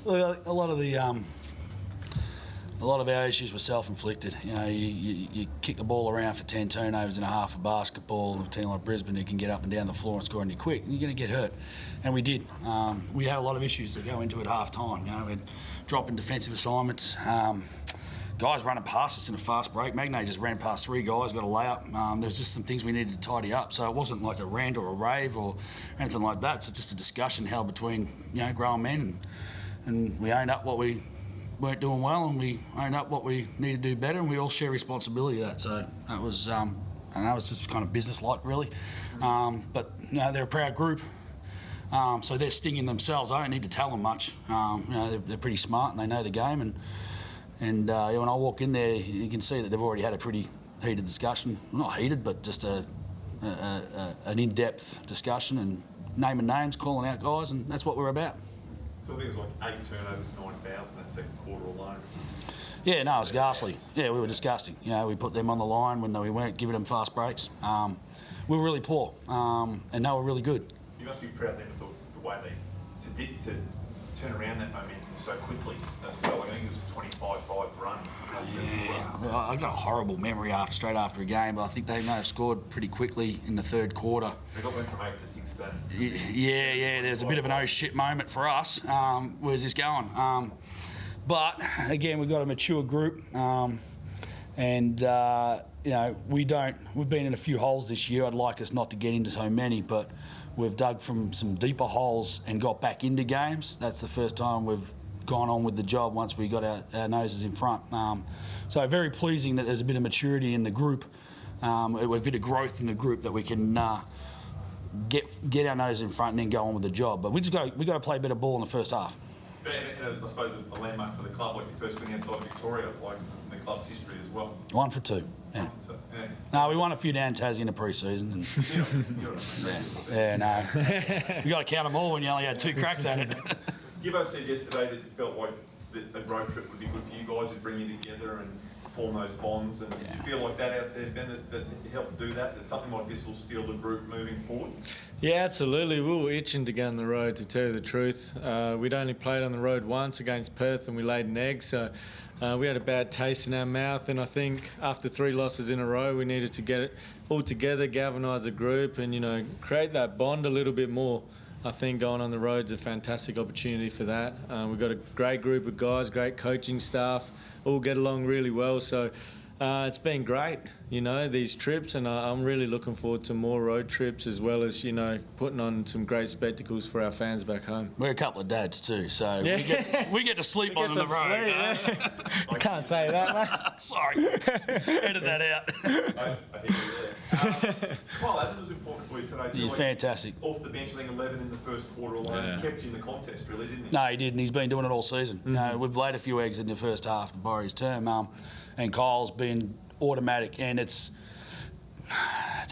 Well, a lot of our issues were self-inflicted. You know, you kick the ball around for 10 turnovers in a half of basketball. A team like Brisbane who can get up and down the floor and score on you quick, and you're going to get hurt. And we did. We had a lot of issues that go into it half-time. You know, we'd drop in defensive assignments. Guys running past us in a fast break. Magnay just ran past 3 guys, got a layup. There's just some things we needed to tidy up. So it wasn't like a rant or a rave or anything like that. It's just a discussion held between, you know, grown men, and we owned up what we weren't doing well, and we owned up what we need to do better, and we all share responsibility of that. So that was, I know it's just kind of business-like, really. But you know, they're a proud group, so they're stinging themselves. I don't need to tell them much. You know, they're pretty smart and they know the game. And when I walk in there, you can see that they've already had a pretty heated discussion. Not heated, but just an in-depth discussion and naming names, calling out guys, and that's what we're about. So I think it was like 8 turnovers, 9 fouls in that second quarter alone. Yeah, no, it was ghastly. Yeah, we were disgusting. You know, we put them on the line when we weren't giving them fast breaks. We were really poor, and they were really good. You must be proud then of the way they to turn around that momentum so quickly as well. I think it was a 25-5 run. Yeah, I got a horrible memory straight after a game, but I think they may have scored pretty quickly in the third quarter. They got went from 8 to 16. Yeah, there's a bit of an oh shit moment for us. Where's this going? But again, we've got a mature group, and you know, we've been in a few holes this year. I'd like us not to get into so many, but we've dug from some deeper holes and got back into games. That's the first time we've gone on with the job once we got our noses in front. So very pleasing that there's a bit of maturity in the group, a bit of growth in the group that we can get our nose in front and then go on with the job. But we got to play a bit of ball in the first half. And I suppose a landmark for the club, like your first win outside Victoria, like in the club's history as well. 1 for 2. Yeah. Yeah. No, we won a few down Tassie in the pre-season. And no. We got to count them all when you only had 2 cracks at it. Gibbo said yesterday that you felt like the road trip would be good for you guys, it'd bring you together and form those bonds. And you feel like that out there, Ben, that helped do that, that something like this will steal the group moving forward? Yeah, absolutely. We were itching to go on the road, to tell you the truth. We'd only played on the road once against Perth and we laid an egg, so we had a bad taste in our mouth, and I think after 3 losses in a row we needed to get it all together, galvanise the group and, you know, create that bond a little bit more. I think going on the road's a fantastic opportunity for that. We've got a great group of guys, great coaching staff, all get along really well, so it's been great, you know, these trips, and I'm really looking forward to more road trips, as well as, you know, putting on some great spectacles for our fans back home. We're a couple of dads too, so we get to sleep on the road. I can't say that, mate. Sorry, edit that out. I hear you there. Kyle Adams was important for you today. Yeah, fantastic. Off the bench, I think 11 in the first quarter alone. He kept you in the contest, really, didn't he? No, he did, and he's been doing it all season. You know, we've laid a few eggs in the first half, to borrow his term, and Kyle's been automatic, and it's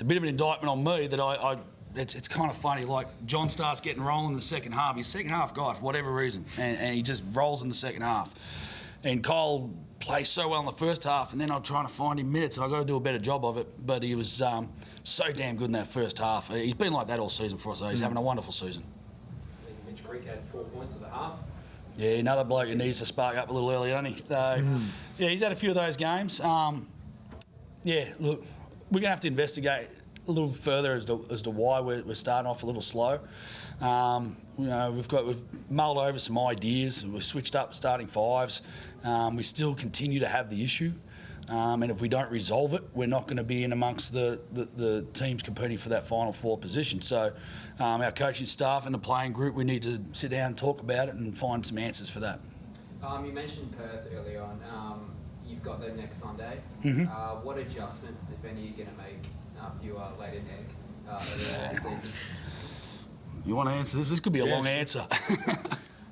a bit of an indictment on me that it's kind of funny. Like, John starts getting rolling in the second half. He's a second half guy for whatever reason, and he just rolls in the second half. And Kyle plays so well in the first half, and then I'm trying to find him minutes, and I've got to do a better job of it. But he was so damn good in that first half. He's been like that all season for us, though. He's having a wonderful season. Mitch Creek had 4 points at the half. Yeah, another bloke who needs to spark up a little early, doesn't he? So, yeah, he's had a few of those games. Yeah, look, we're going to have to investigate a little further as to why we're starting off a little slow. You know, we've mulled over some ideas. We've switched up starting 5s. We still continue to have the issue. And if we don't resolve it, we're not going to be in amongst the teams competing for that final 4 position. So our coaching staff and the playing group, we need to sit down and talk about it and find some answers for that. You mentioned Perth earlier on. You've got them next Sunday. What adjustments, if any, are you going to make after you laid an egg earlier this season? You want to answer this? This could be a long answer.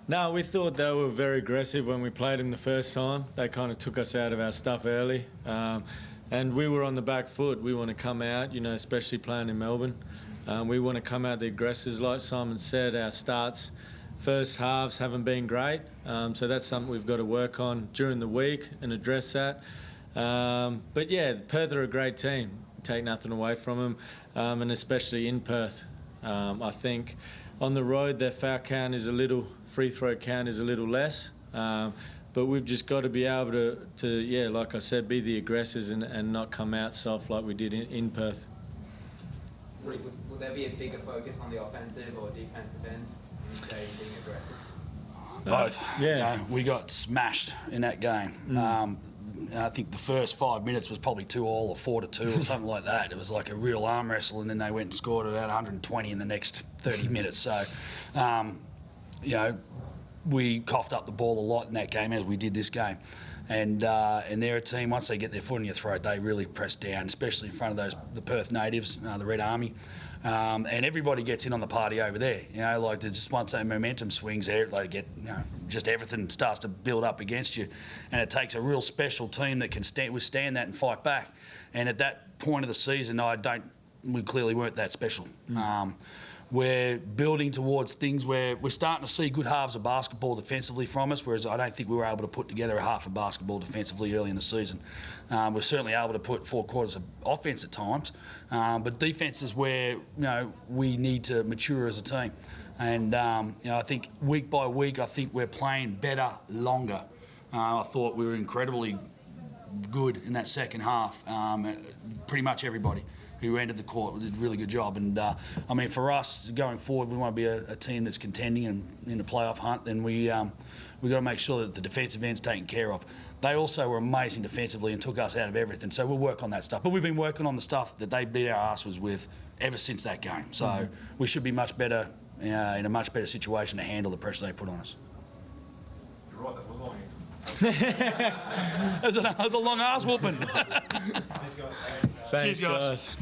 No, we thought they were very aggressive when we played them the first time. They kind of took us out of our stuff early. And we were on the back foot. We want to come out, you know, especially playing in Melbourne. We want to come out the aggressors. Like Simon said, our starts, first halves haven't been great. So that's something we've got to work on during the week and address that. But yeah, Perth are a great team. Take nothing away from them, and especially in Perth. I think on the road their foul count is a little, free throw count is a little less. But we've just got to be able to yeah, like I said, be the aggressors and not come out soft like we did in Perth. Will there be a bigger focus on the offensive or defensive end when you say being aggressive? Both. Yeah. You know, we got smashed in that game. I think the first 5 minutes was probably 2-2 or 4-2 or something like that. It was like a real arm wrestle, and then they went and scored about 120 in the next 30 minutes. So, you know, we coughed up the ball a lot in that game, as we did this game. And they're a team, once they get their foot in your throat, they really press down, especially in front of the Perth natives, the Red Army. And everybody gets in on the party over there. You know, like just once that momentum swings, they get, you know, just everything starts to build up against you. And it takes a real special team that can withstand that and fight back. And at that point of the season, we clearly weren't that special. We're building towards things where we're starting to see good halves of basketball defensively from us, whereas I don't think we were able to put together a half of basketball defensively early in the season. We're certainly able to put 4 quarters of offense at times, but defense is where, you know, we need to mature as a team. And you know, I think week by week, I think we're playing better longer. I thought we were incredibly good in that second half. Pretty much everybody who entered the court did a really good job. And I mean, for us going forward, we want to be a team that's contending and in the playoff hunt. Then we got to make sure that the defensive end's taken care of. They also were amazing defensively and took us out of everything. So we'll work on that stuff. But we've been working on the stuff that they beat our asses with ever since that game. So we should be much better, in a much better situation to handle the pressure they put on us. You're right, that was a long answer. That was a long ass whooping. Thanks, Cheers, guys.